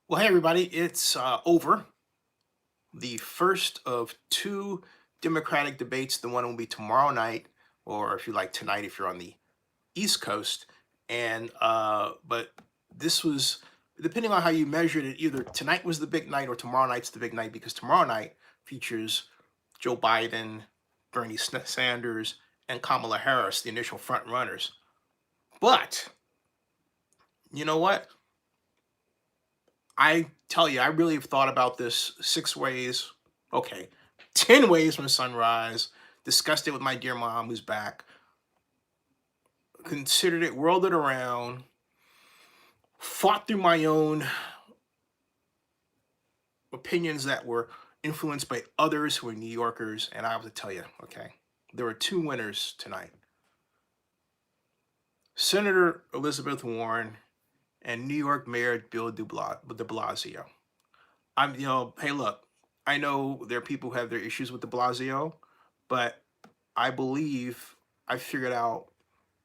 Well, hey, everybody, it's over. The first of two Democratic debates. The one will be tomorrow night, or if you like tonight, if you're on the East Coast. But this was, depending on how you measured it, either tonight was the big night or tomorrow night's the big night, because tomorrow night features Joe Biden, Bernie Sanders, and Kamala Harris, the initial front runners. But you know what? I tell you, I really have thought about this 6 ways, okay, 10 ways from sunrise, discussed it with my dear mom who's back, considered it, whirled it around, fought through my own opinions that were influenced by others who are New Yorkers. And I have to tell you, okay, there were two winners tonight: Senator Elizabeth Warren and New York Mayor Bill de Blasio. Hey, look, I know there are people who have their issues with de Blasio, but I believe I figured out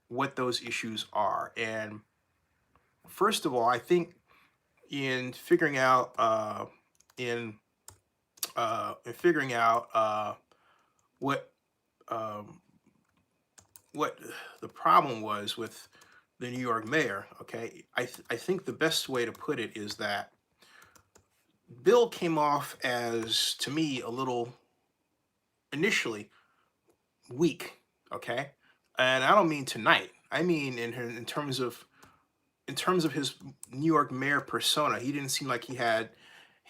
what those issues are. And first of all, I think in figuring out in figuring out what um, what the problem was with the New York mayor. Okay, I think the best way to put it is that Bill came off as, to me, a little initially weak. Okay, and I don't mean tonight. I mean in terms of his New York mayor persona. He didn't seem like he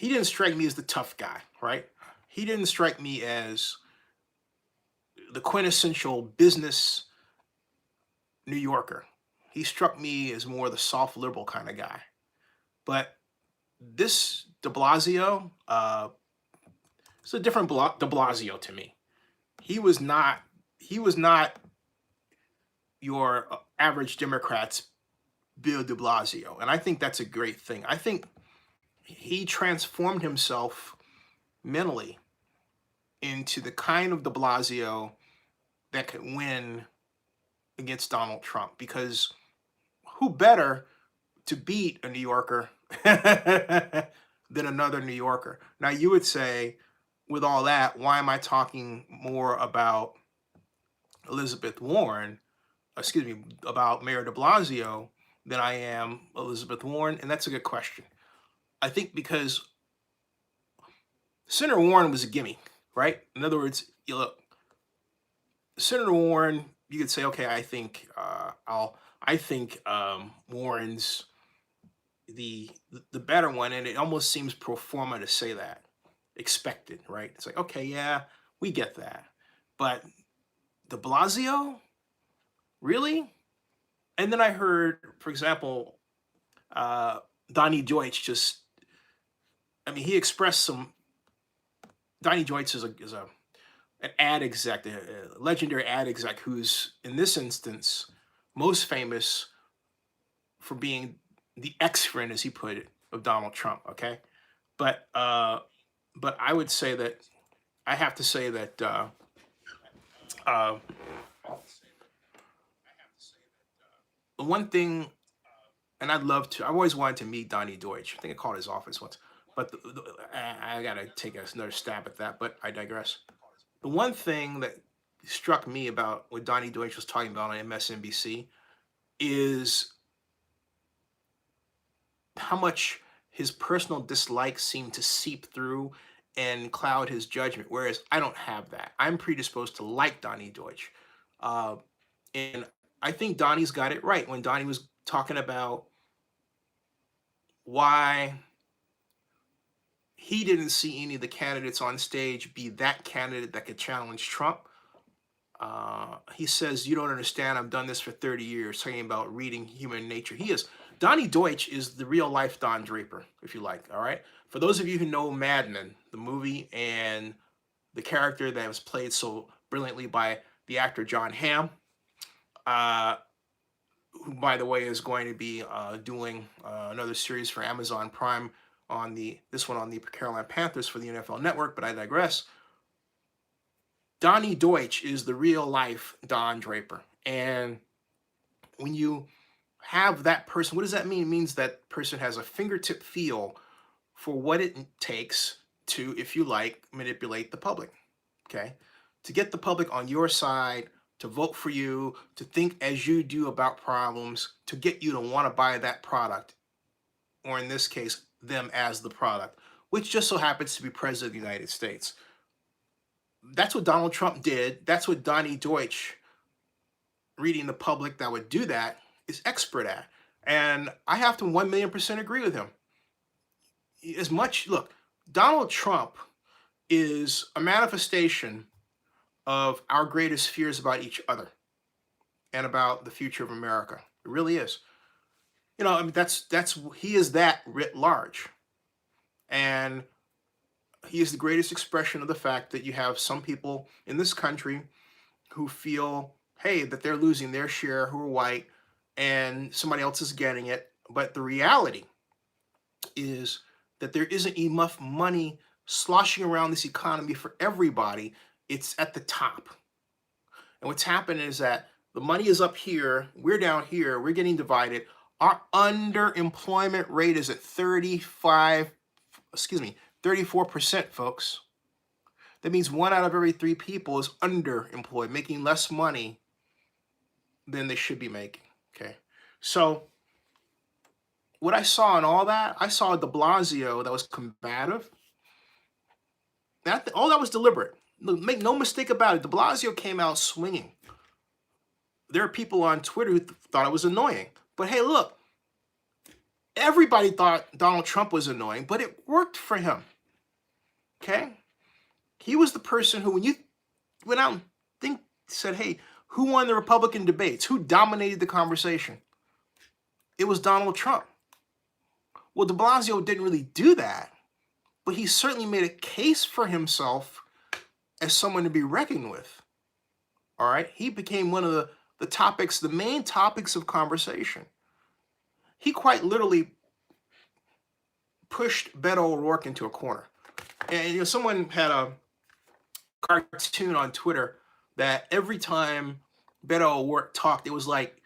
didn't strike me as the tough guy, right? He didn't strike me as the quintessential business New Yorker. He struck me as more the soft liberal kind of guy. But this de Blasio, it's a different de Blasio to me. He was not, he was not your average Democrat's Bill de Blasio. And I think that's a great thing. I think he transformed himself mentally into the kind of de Blasio that could win against Donald Trump. Because who better to beat a New Yorker than another New Yorker? Now, you would say, with all that, why am I talking more about Elizabeth Warren, excuse me, about Mayor de Blasio than I am Elizabeth Warren? And that's a good question. I think because Senator Warren was a gimme, right? In other words, you look, Senator Warren, you could say, okay, I think Warren's the better one, and it almost seems pro forma to say that, expected, right? It's like, okay, yeah, we get that, but De Blasio, really? And then I heard, for example, uh, Donnie Deutsch just, I mean, he expressed some. Donnie Deutsch is a an ad exec, a legendary ad exec, who's in this instance most famous for being the ex-friend, as he put it, of Donald Trump. Okay, but uh, but I would say that I have to say that uh, the one thing, and I'd love to. I've always wanted to meet Donnie Deutsch. I think I called his office once, but I got to take another stab at that. But I digress. The one thing that struck me about what Donnie Deutsch was talking about on MSNBC is how much his personal dislikes seem to seep through and cloud his judgment. Whereas I don't have that. I'm predisposed to like Donnie Deutsch. Uh, and I think Donnie's got it right when Donnie was talking about why he didn't see any of the candidates on stage be that candidate that could challenge Trump. He says, "You don't understand. I've done this for 30 years," talking about reading human nature. Donnie Deutsch is the real life Don Draper, if you like. All right. For those of you who know Mad Men, the movie, and the character that was played so brilliantly by the actor John Hamm, uh, who, by the way, is going to be doing another series for Amazon Prime on this one on the Carolina Panthers for the NFL Network. But I digress. Donnie Deutsch is the real life Don Draper. And when you have that person, what does that mean? It means that person has a fingertip feel for what it takes to, if you like, manipulate the public, okay? To get the public on your side, to vote for you, to think as you do about problems, to get you to want to buy that product, or in this case, them as the product, which just so happens to be President of the United States. That's what Donald Trump did. That's what Donnie Deutsch, reading the public that would do that, is expert at. And I have to 1,000,000% agree with him. As much, look, Donald Trump is a manifestation of our greatest fears about each other and about the future of America. It really is. You know, I mean, he is that writ large. And he is the greatest expression of the fact that you have some people in this country who feel, hey, that they're losing their share, who are white, and somebody else is getting it. But the reality is that there isn't enough money sloshing around this economy for everybody. It's at the top. And what's happened is that the money is up here, we're down here, we're getting divided. Our underemployment rate is at 34%, folks. That means 1 out of every 3 people is underemployed, making less money than they should be making, okay? So what I saw in all that, I saw de Blasio that was combative. All that was deliberate. Make no mistake about it, de Blasio came out swinging. There are people on Twitter who thought it was annoying. But hey, look, everybody thought Donald Trump was annoying, but it worked for him, okay? He was the person who, when you went out and said, hey, who won the Republican debates? Who dominated the conversation? It was Donald Trump. Well, de Blasio didn't really do that, but he certainly made a case for himself as someone to be reckoned with. All right? He became one of the topics, the main topics of conversation. He quite literally pushed Beto O'Rourke into a corner. And you know, someone had a cartoon on Twitter that every time Beto O'Rourke talked, it was like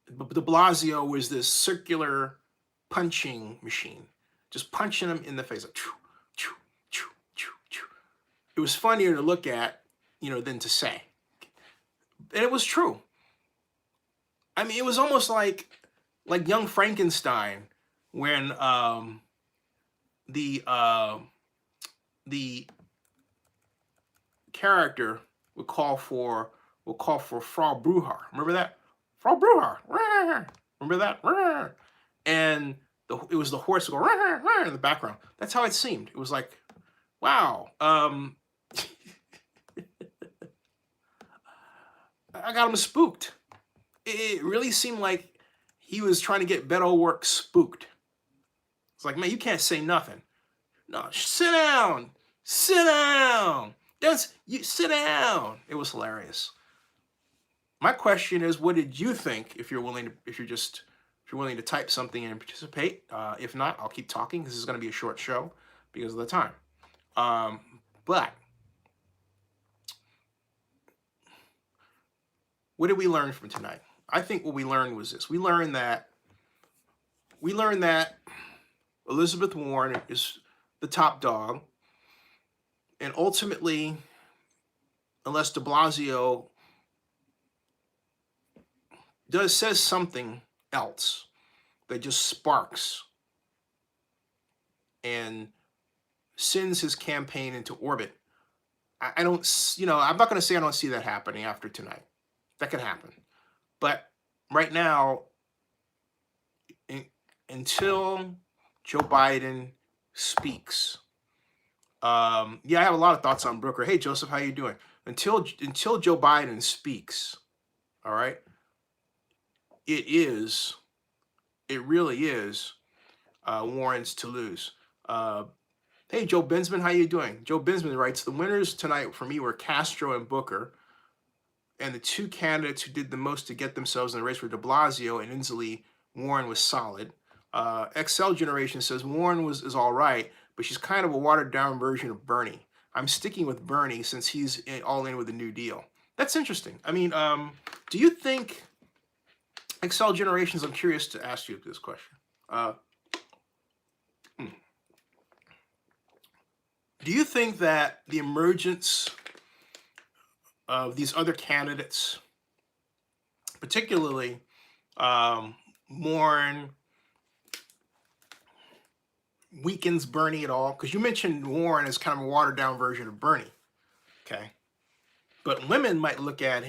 de Blasio was this circular punching machine, just punching him in the face. Like, choo, choo, choo, choo, choo. It was funnier to look at, you know, than to say. And it was true. I mean, it was almost like Young Frankenstein when the character would call for Frau Bruhar. Remember that? Frau Bruhar. Remember that? And it was the horse go in the background. That's how it seemed. It was like, wow. I got him spooked. It really seemed like he was trying to get Beto O'Rourke spooked. It's like, man, you can't say nothing. No, sit down. Sit down. You sit down. It was hilarious. My question is, what did you think? If you're willing to type something and participate. If not, I'll keep talking. This is going to be a short show because of the time. But what did we learn from tonight? I think what we learned was this. We learned that Elizabeth Warren is the top dog, and ultimately, unless de Blasio says something else that just sparks and sends his campaign into orbit, I don't, you know, I'm not going to say I don't see that happening after tonight. That could happen. But right now, until Joe Biden speaks, yeah, I have a lot of thoughts on Brooker. Hey, Joseph, how you doing? Until Joe Biden speaks, all right, it really is Warren's to lose. Hey, Joe Bensman, how you doing? Joe Bensman writes, the winners tonight for me were Castro and Booker, and the 2 candidates who did the most to get themselves in the race were de Blasio and Inslee. Warren was solid. XL Generation says Warren is all right, but she's kind of a watered down version of Bernie. I'm sticking with Bernie since he's all in with the New Deal. That's interesting. I mean, do you think, XL Generations, I'm curious to ask you this question. Do you think that the emergence of these other candidates, particularly um, Warren, weakens Bernie at all? Because you mentioned Warren as kind of a watered down version of Bernie. Okay. But women might look at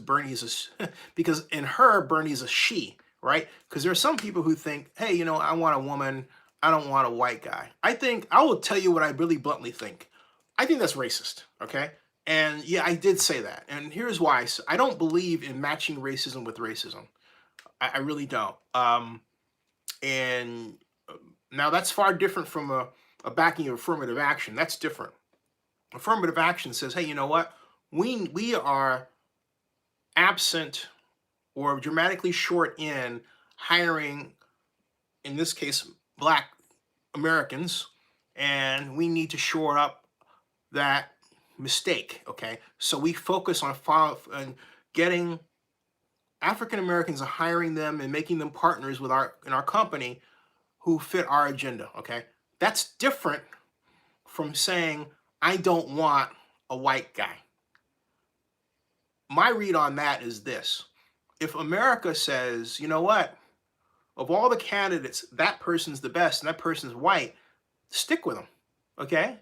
Bernie's because in her, Bernie's a she, right? Because there are some people who think, hey, I want a woman, I don't want a white guy. I will tell you what I really bluntly think. I think that's racist, okay? And yeah, I did say that. And here's why. I don't believe in matching racism with racism. I really don't. And now that's far different from a backing of affirmative action. That's different. Affirmative action says, hey, you know what? We are absent or dramatically short in hiring, in this case, Black Americans, and we need to shore up that mistake. Okay, so we focus on getting African Americans and hiring them and making them partners with in our company who fit our agenda. Okay, that's different from saying I don't want a white guy. My read on that is this: if America says, you know what, of all the candidates, that person's the best and that person's white, stick with them. Okay?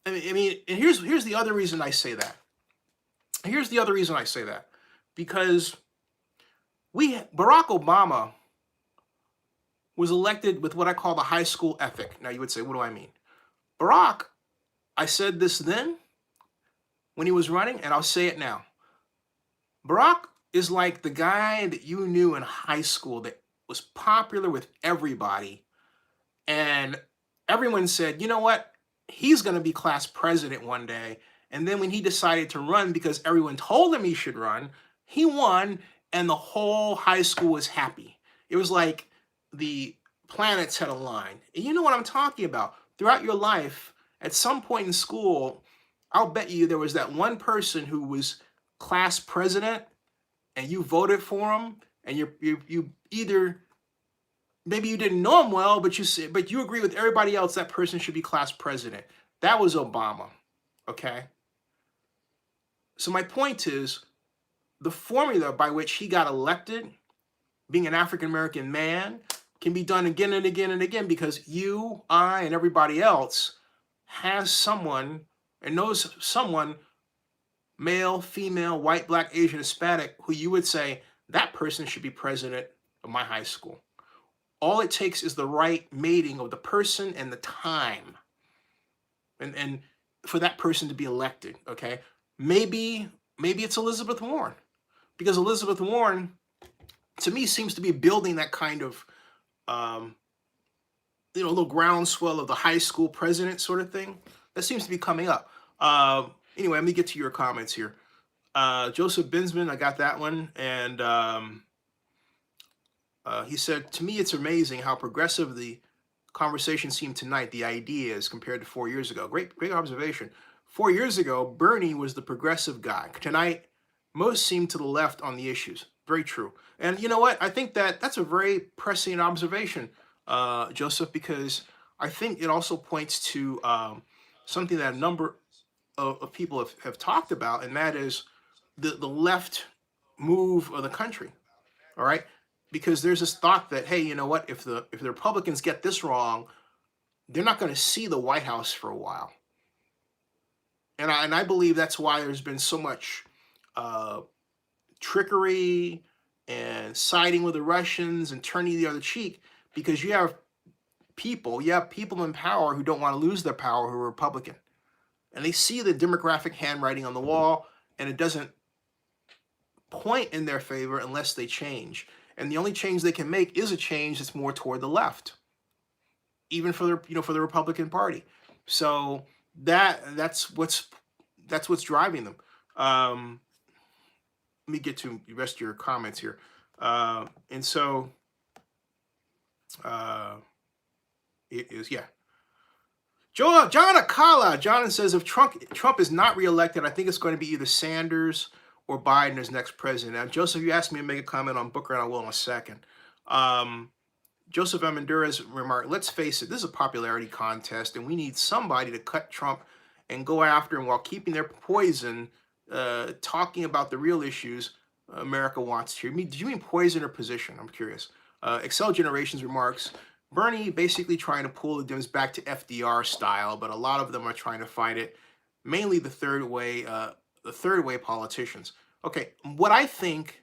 I mean, and here's the other reason I say that. Here's the other reason I say that. Because Barack Obama was elected with what I call the high school ethic. Now you would say, what do I mean? Barack, I said this then when he was running, and I'll say it now. Barack is like the guy that you knew in high school that was popular with everybody. And everyone said, you know what? He's going to be class president one day. And then when he decided to run because everyone told him he should run, he won and the whole high school was happy. It was like the planets had aligned. And you know what I'm talking about. Throughout your life, at some point in school, I'll bet you there was that one person who was class president and you voted for him, and you either, maybe you didn't know him well, but you agree with everybody else that person should be class president. That was Obama. Okay? So my point is, the formula by which he got elected, being an African American man, can be done again and again and again because you, I, and everybody else has someone and knows someone, male, female, white, black, Asian, Hispanic, who you would say, that person should be president of my high school. All it takes is the right mating of the person and the time. And for that person to be elected, okay? Maybe it's Elizabeth Warren. Because Elizabeth Warren, to me, seems to be building that kind of, little groundswell of the high school president sort of thing. That seems to be coming up. Anyway, let me get to your comments here. Joseph Binsman, I got that one. And he said, to me, it's amazing how progressive the conversation seemed tonight, the ideas compared to 4 years ago. Great observation. 4 years ago, Bernie was the progressive guy. Tonight, most seem to the left on the issues. Very true. And you know what? I think that's a very prescient observation, Joseph, because I think it also points to something that a number of people have talked about, and that is the left move of the country. All right? Because there's this thought that, hey, you know what? If the Republicans get this wrong, they're not going to see the White House for a while. And I believe that's why there's been so much trickery and siding with the Russians and turning the other cheek, because you have people in power who don't want to lose their power, who are Republican. And they see the demographic handwriting on the wall, and it doesn't point in their favor unless they change. And the only change they can make is a change that's more toward the left, even for the Republican Party. So that's what's driving them. Let me get to the rest of your comments here. And so it is, yeah. John Akala. John says, if Trump is not reelected, I think it's going to be either Sanders or Biden as next president. Now, Joseph, you asked me to make a comment on Booker, and I will in a second. Joseph Amendura's remark, let's face it, this is a popularity contest, and we need somebody to cut Trump and go after him while keeping their poison, talking about the real issues America wants to hear. Did you mean poison or position? I'm curious. Excel Generations remarks, Bernie basically trying to pull the Dems back to FDR style, but a lot of them are trying to fight it, mainly the third way politicians. Okay, what I think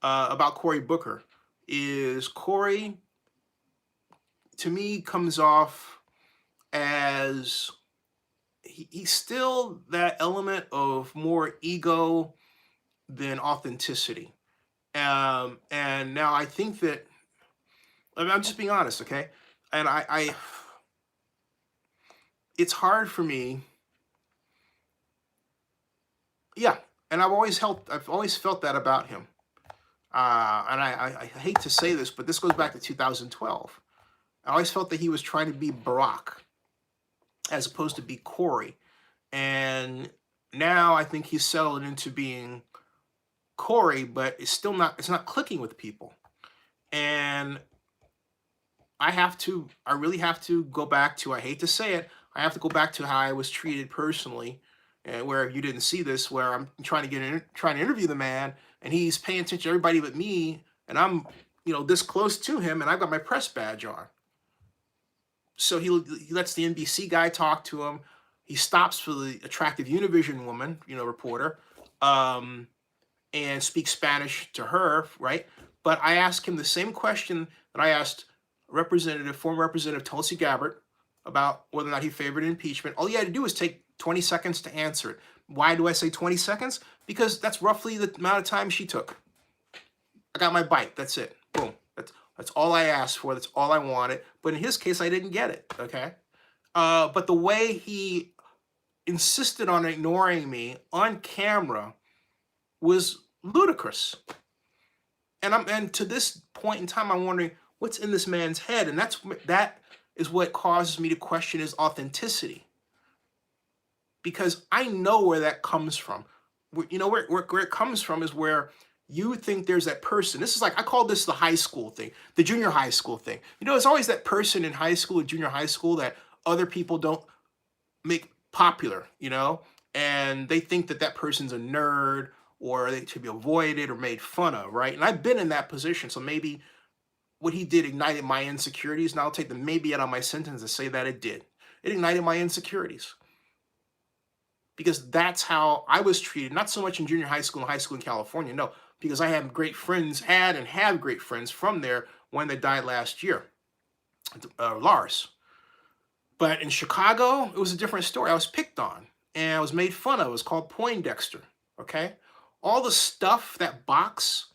about Cory Booker is Cory, to me, comes off as he's still that element of more ego than authenticity. And now I think that, I mean, I'm just being honest, okay? And it's hard for me, yeah. And I've always felt that about him. And I hate to say this, but this goes back to 2012. I always felt that he was trying to be Barack as opposed to be Cory. And now I think he's settled into being Cory, but it's not clicking with people. And I really have to go back to, I hate to say it, I have to go back to how I was treated personally, and where you didn't see this, where I'm trying to interview the man, and he's paying attention to everybody but me, and I'm, this close to him, and I've got my press badge on. So he lets the NBC guy talk to him. He stops for the attractive Univision woman, reporter, um, and speaks Spanish to her, right? But I asked him the same question that I asked former Representative Tulsi Gabbard about whether or not he favored impeachment. All he had to do was take 20 seconds to answer it. Why do I say 20 seconds? Because that's roughly the amount of time she took. I got my bite. That's it. Boom. That's all I asked for. That's all I wanted. But in his case, I didn't get it. Okay. But the way he insisted on ignoring me on camera was ludicrous. And to this point in time, I'm wondering what's in this man's head, and that is what causes me to question his authenticity, because I know where that comes from. Where it comes from is where you think there's that person. This is like, I call this the high school thing, the junior high school thing. There's always that person in high school or junior high school that other people don't make popular, and they think that person's a nerd, or they should be avoided or made fun of, right? And I've been in that position, so maybe what he did ignited my insecurities, and I'll take the maybe out of my sentence and say that it did. It ignited my insecurities, because that's how I was treated, not so much in junior high school and high school in California, no, because I had and have great friends from there, one that died last year, Lars. But in Chicago, it was a different story. I was picked on, and I was made fun of. It was called Poindexter, okay? All the stuff, that box,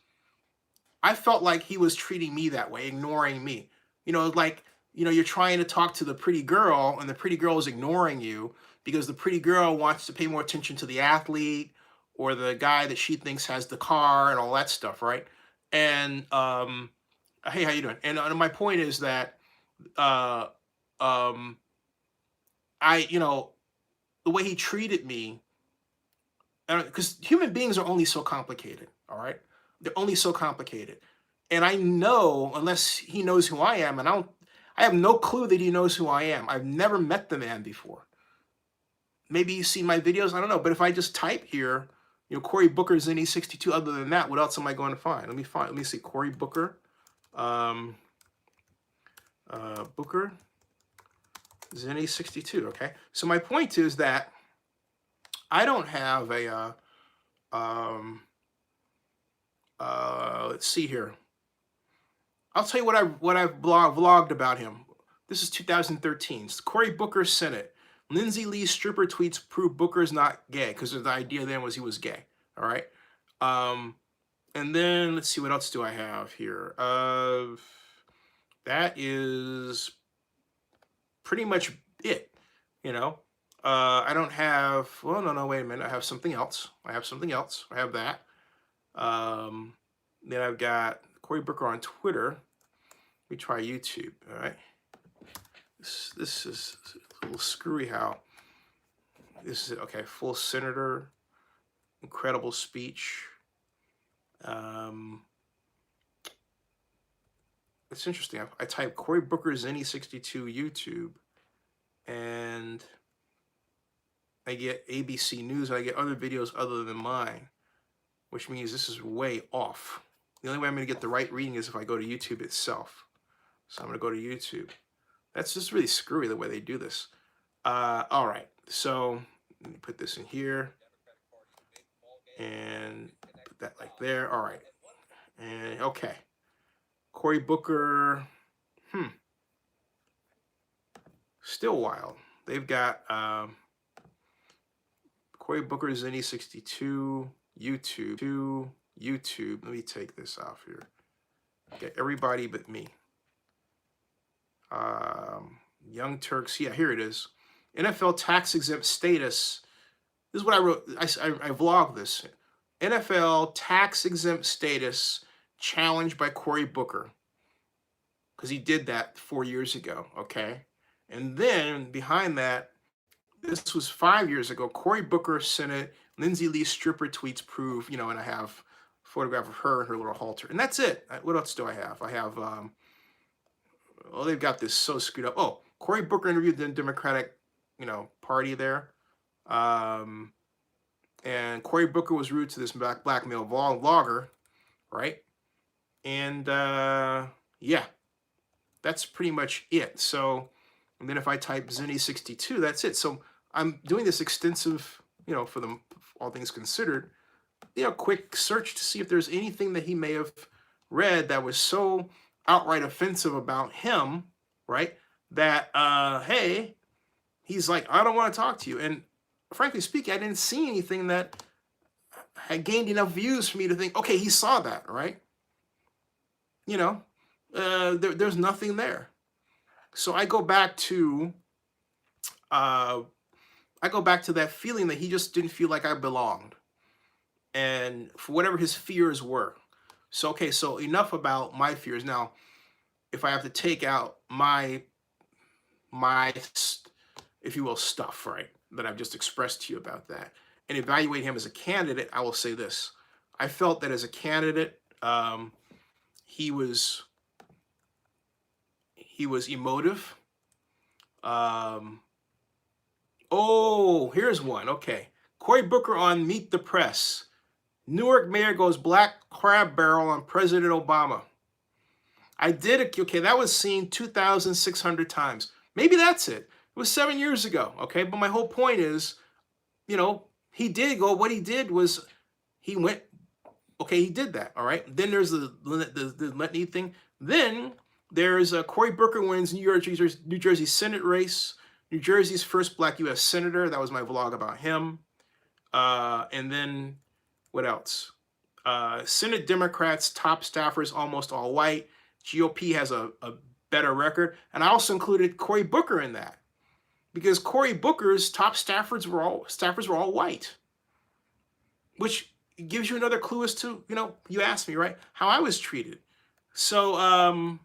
I felt like he was treating me that way, ignoring me. You're trying to talk to the pretty girl, and the pretty girl is ignoring you because the pretty girl wants to pay more attention to the athlete or the guy that she thinks has the car and all that stuff, right? And hey, how you doing? And my point is that uh, um, the way he treated me, because human beings are only so complicated, all right? They're only so complicated. And I know, unless he knows who I am, and I have no clue that he knows who I am. I've never met the man before. Maybe he's seen my videos, I don't know. But if I just type here, Cory Booker, Zennie 62, other than that, what else am I going to find? Let me see, Cory Booker. Booker, Zennie 62, okay? So my point is that I don't have a, let's see here. I'll tell you what I've vlogged about him. This is 2013. It's Cory Booker Senate. Lindsay Lee's stripper tweets prove Booker's not gay, because the idea then was he was gay. All right. And then let's see, what else do I have here? That is pretty much it. I don't have. Well, no, wait a minute. I have something else. I have that. Then I've got Cory Booker on Twitter. Let me try YouTube. All right. This is a little screwy how. This is, okay, full senator, incredible speech. it's interesting. I type Cory Booker Zennie 62 YouTube, and I get ABC News, and I get other videos other than mine, which means this is way off. The only way I'm going to get the right reading is if I go to YouTube itself. So I'm going to go to YouTube. That's just really screwy the way they do this. All right, so let me put this in here and put that like there. All right, and okay, Cory Booker, still wild. They've got Cory Booker Zennie 62 YouTube. Let me take this off here. Get everybody but me. Young Turks. Yeah, here it is. NFL tax exempt status. This is what I wrote. I vlogged this. NFL tax exempt status challenged by Cory Booker, because he did that 4 years ago. Okay, and then behind that, this was 5 years ago. Cory Booker Senate Lindsay Lee stripper tweets prove. And I have a photograph of her and her little halter, and that's it. What else do I have? I have. Oh, they've got this so screwed up. Oh, Cory Booker interviewed the Democratic, party there. And Cory Booker was rude to this black male vlogger, right? And yeah, that's pretty much it. So, and then if I type Zennie 62, that's it. So I'm doing this extensive, for them, all things considered, quick search to see if there's anything that he may have read that was so outright offensive about him, right? That, hey, he's like, I don't want to talk to you. And frankly speaking, I didn't see anything that had gained enough views for me to think, okay, he saw that, right? There's nothing there. So I go back to that feeling that he just didn't feel like I belonged, and for whatever his fears were. So okay, so enough about my fears. Now, if I have to take out my if you will, stuff, right, that I've just expressed to you about that, and evaluate him as a candidate, I will say this. I felt that as a candidate, he was emotive. Oh, here's one. Okay. Cory Booker on Meet the Press. Newark mayor goes black crab barrel on President Obama. I did it. Okay, that was seen 2,600 times. Maybe that's it. It was 7 years ago. Okay, but my whole point is, he did go. What he did was he went. Okay, he did that. All right. Then there's the Litany thing. Then there's Cory Booker wins New Jersey Senate race. New Jersey's first black U.S. senator. That was my vlog about him. And then what else? Senate Democrats, top staffers, almost all white. GOP has a better record. And I also included Cory Booker in that, because Cory Booker's top staffers were all white, which gives you another clue as to, you asked me, right, how I was treated. So,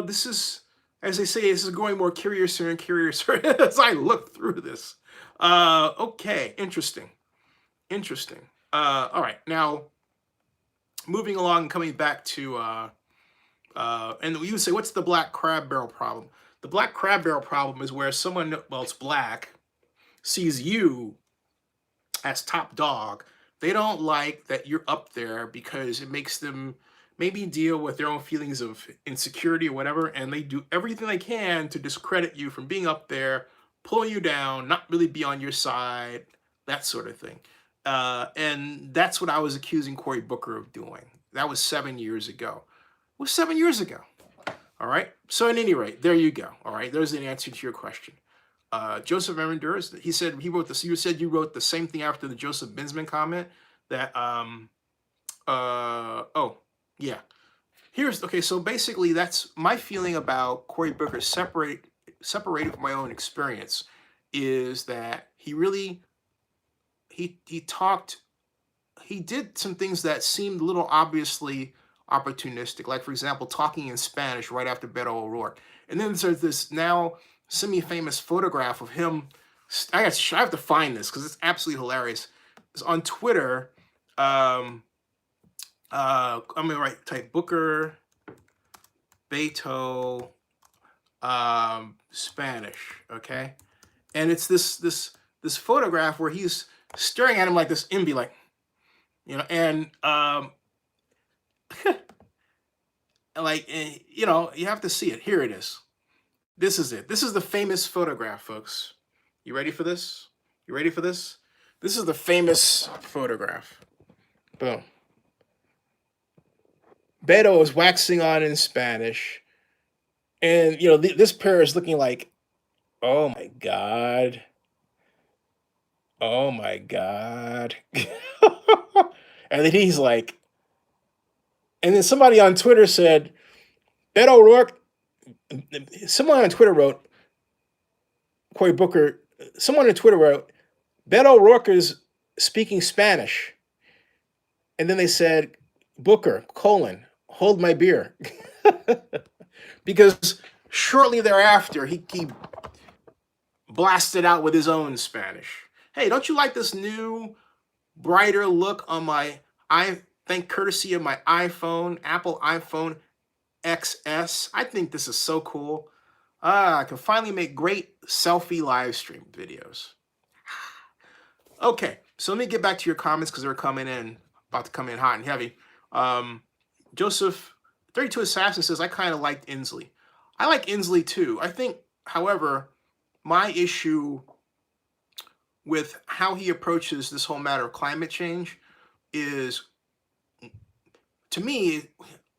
this is, as they say, this is going more curiouser and curiouser as I look through this. Okay, interesting. All right, now, moving along and coming back to, and you would say, what's the black crab barrel problem? The black crab barrel problem is where someone, well, it's black, sees you as top dog. They don't like that you're up there because it makes them maybe deal with their own feelings of insecurity or whatever, and they do everything they can to discredit you from being up there, pull you down, not really be on your side, that sort of thing. And that's what I was accusing Cory Booker of doing. That was 7 years ago. It was 7 years ago. All right. So at any rate, there you go. All right. There's an answer to your question. Joseph Armendariz, he said he wrote this. You said you wrote the same thing after the Joseph Binsman comment that oh yeah. Okay, so basically that's my feeling about Cory Booker separated from my own experience, is that he really he did some things that seemed a little obviously opportunistic, like for example talking in Spanish right after Beto O'Rourke. And then there's this now semi-famous photograph of him. I have to find this because it's absolutely hilarious. It's on Twitter. I'm gonna type Booker Beto Spanish, okay? And it's this photograph where he's staring at him like this envy, like, and like, you have to see it. Here it is. This is it. This is the famous photograph, folks. You ready for this? You ready for this? This is the famous photograph. Boom. Beto is waxing on in Spanish, and this pair is looking like, oh my god, oh my god, and then he's like, and then somebody on Twitter said, Beto O'Rourke. Someone on Twitter wrote, Cory Booker. Someone on Twitter wrote, Beto O'Rourke is speaking Spanish, and then they said, Booker, hold my beer. Because shortly thereafter, he blasted out with his own Spanish. Hey, don't you like this new, brighter look on my, I think courtesy of my iPhone, Apple iPhone XS? I think this is so cool. I can finally make great selfie live stream videos. Okay, so let me get back to your comments because they're about to come in hot and heavy. Joseph 32 Assassin says, I kind of liked Inslee. I like Inslee too. I think, however, my issue with how he approaches this whole matter of climate change is, to me,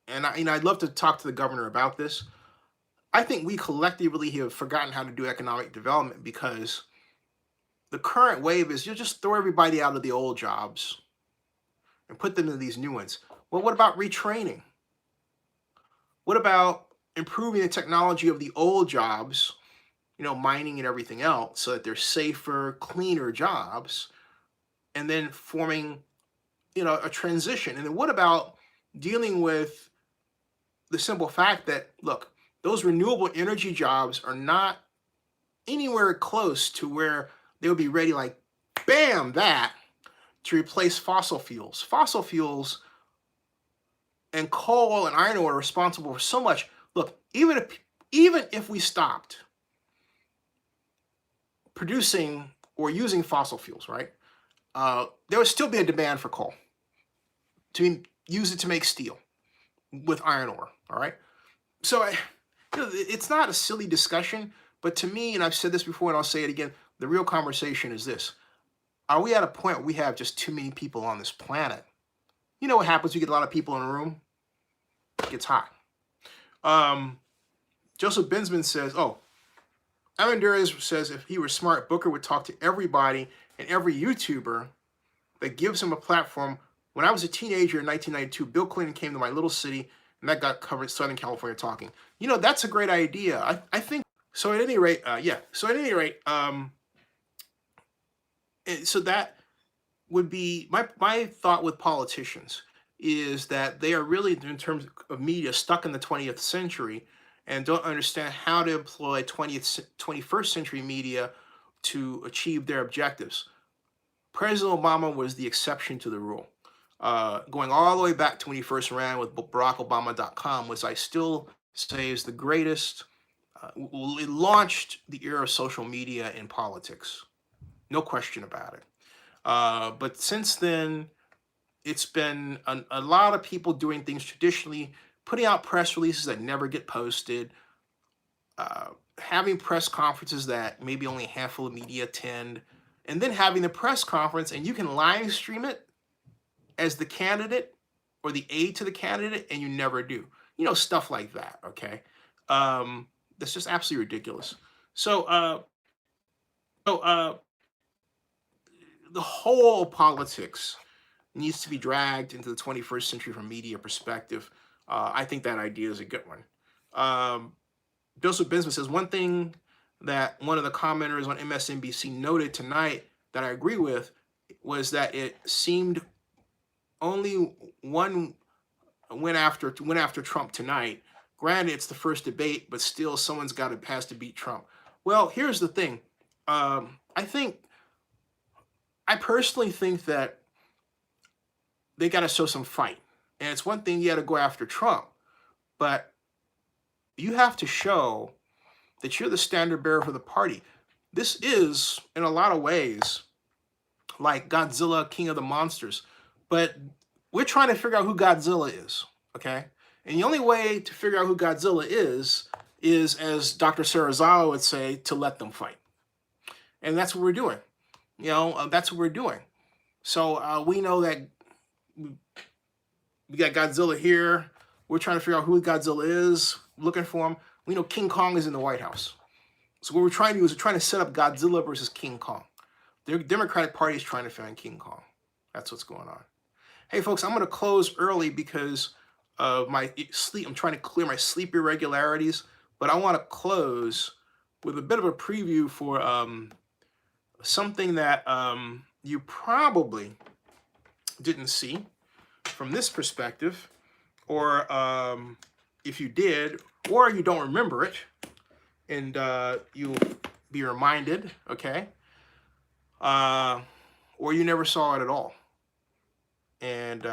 and I'd love to talk to the governor about this. I think we collectively have forgotten how to do economic development, because the current wave is you just throw everybody out of the old jobs and put them in these new ones. Well, what about retraining? What about improving the technology of the old jobs, mining and everything else, so that they're safer, cleaner jobs, and then forming, a transition? And then what about dealing with the simple fact that, look, those renewable energy jobs are not anywhere close to where they would be ready, like, bam, that, to replace fossil fuels. Fossil fuels and coal and iron ore are responsible for so much. Look, even if we stopped producing or using fossil fuels, right, there would still be a demand for coal to use it to make steel with iron ore. All right, so it's not a silly discussion, but to me, and I've said this before and I'll say it again, the real conversation is this: are we at a point where we have just too many people on this planet? You know what happens? You get a lot of people in a room, it gets hot. Joseph Bensman says, Amanduras says, if he were smart, Booker would talk to everybody and every YouTuber that gives him a platform. When I was a teenager in 1992, Bill Clinton came to my little city, and that got covered Southern California talking. That's a great idea. I think so. At any rate, so that would be my thought with politicians, is that they are really, in terms of media, stuck in the 20th century and don't understand how to employ 21st century media to achieve their objectives. President Obama was the exception to the rule. Going all the way back to when he first ran with BarackObama.com, which I still say is the greatest. It launched the era of social media in politics. No question about it. But since then, it's been a lot of people doing things traditionally, putting out press releases that never get posted, having press conferences that maybe only a handful of media attend, and then having the press conference and you can live stream it as the candidate or the aide to the candidate, and you never do. Stuff like that, okay? That's just absolutely ridiculous. So the whole politics needs to be dragged into the 21st century from media perspective. I think that idea is a good one. Joseph Bensman says, one thing that one of the commenters on MSNBC noted tonight that I agree with was that it seemed only one went after Trump tonight. Granted, it's the first debate, but still someone's has to beat Trump. Well, here's the thing. I personally think that they got to show some fight. And it's one thing you got to go after Trump, but You have to show that you're the standard bearer for the party. This is, in a lot of ways, like Godzilla, King of the Monsters, but we're trying to figure out who Godzilla is, okay? And the only way to figure out who Godzilla is, as Dr. Sarazawa would say, to let them fight. And that's what we're doing. That's what we're doing. So we know that we got Godzilla here. We're trying to figure out who Godzilla is, looking for him. We know King Kong is in the White House. So what we're trying to do is we're trying to set up Godzilla versus King Kong. The Democratic Party is trying to find King Kong. That's what's going on. Hey, folks, I'm going to close early because of my sleep. I'm trying to clear my sleep irregularities, but I want to close with a bit of a preview for something that you probably didn't see from this perspective, or if you did, or you don't remember it, and you'll be reminded, okay? Or you never saw it at all. And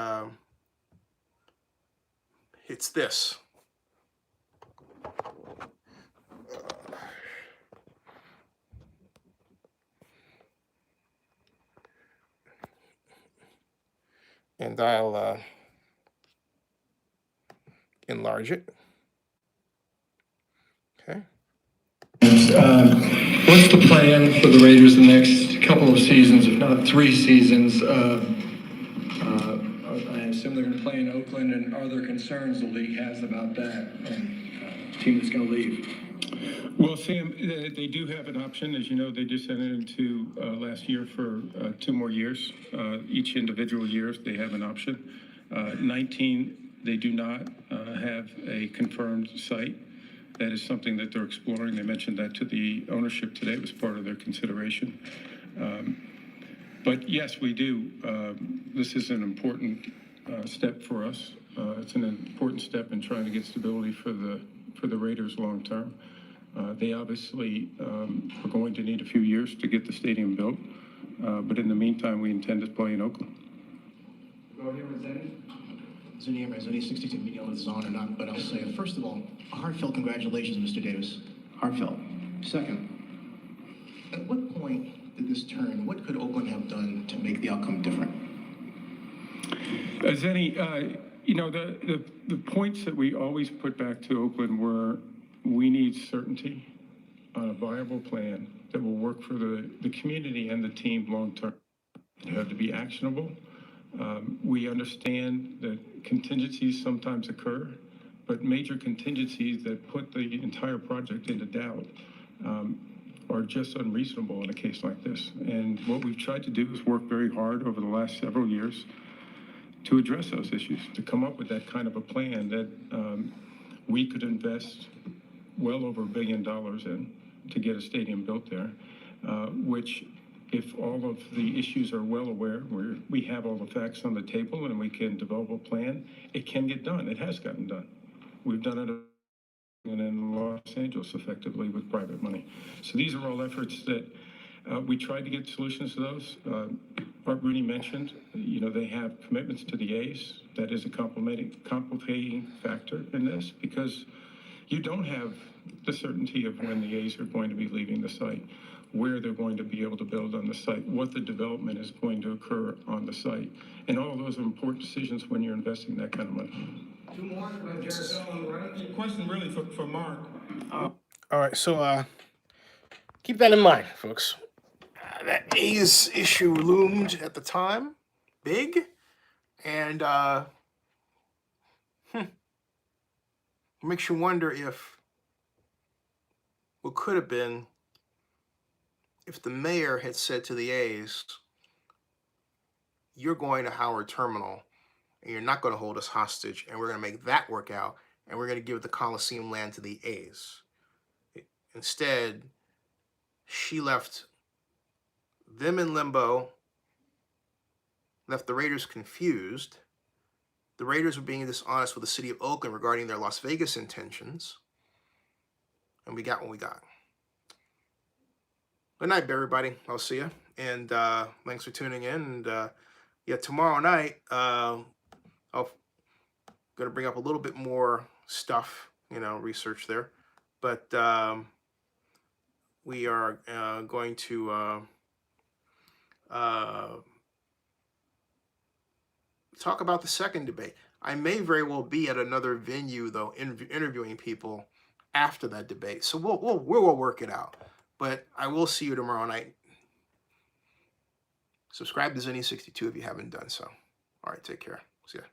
it's this. And I'll enlarge it. Okay. What's the plan for the Raiders the next couple of seasons, if not 3 seasons? I assume they're going to play in Oakland, and are there concerns the league has about that team that's going to leave? Well, Sam, they do have an option. As you know, they just entered into last year for 2 more years. Each individual years, they have an option. 19, they do not have a confirmed site. That is something that they're exploring. They mentioned that to the ownership today. It was part of their consideration. But yes, we do. This is an important step for us. It's an important step in trying to get stability for the Raiders long term. They obviously are going to need a few years to get the stadium built, but in the meantime, we intend to play in Oakland. Go ahead with Zennie. Zennie, 62 million is on or not, but I'll say, first of all, a heartfelt congratulations, Mr. Davis. Heartfelt. Second, at what point did this turn? What could Oakland have done to make the outcome different? Zennie, the points that we always put back to Oakland were we need certainty on a viable plan that will work for the community and the team long term. It had to be actionable. We understand that contingencies sometimes occur, but major contingencies that put the entire project into doubt are just unreasonable in a case like this. And what we've tried to do is work very hard over the last several years to address those issues, to come up with that kind of a plan that we could invest well over $1 billion in to get a stadium built there, which, if all of the issues are well aware, we have all the facts on the table and we can develop a plan, it can get done. It has gotten done. We've done it in Los Angeles effectively with private money. So these are all efforts that we tried to get solutions to those. Art Rooney mentioned, they have commitments to the A's. That is a complicating factor in this because you don't have the certainty of when the A's are going to be leaving the site, where they're going to be able to build on the site, what the development is going to occur on the site. And all of those are important decisions when you're investing that kind of money. 2 more. Question really for Mark. All right, so keep that in mind, folks. That A's issue loomed at the time, big, and makes you wonder if what could have been if the mayor had said to the A's, you're going to Howard Terminal and you're not going to hold us hostage, and we're going to make that work out, and we're going to give the Coliseum land to the A's. Instead, she left them in limbo, left the Raiders confused. The Raiders were being dishonest with the city of Oakland regarding their Las Vegas intentions, and we got what we got. Good night, everybody. I'll see you, and thanks for tuning in. And tomorrow night, I'm going to bring up a little bit more stuff, research there. But we are going to talk about the second debate. I may very well be at another venue though, interviewing people after that debate. So we'll work it out. But I will see you tomorrow night. Subscribe to Zennie 62 if you haven't done so. All right, take care. See ya.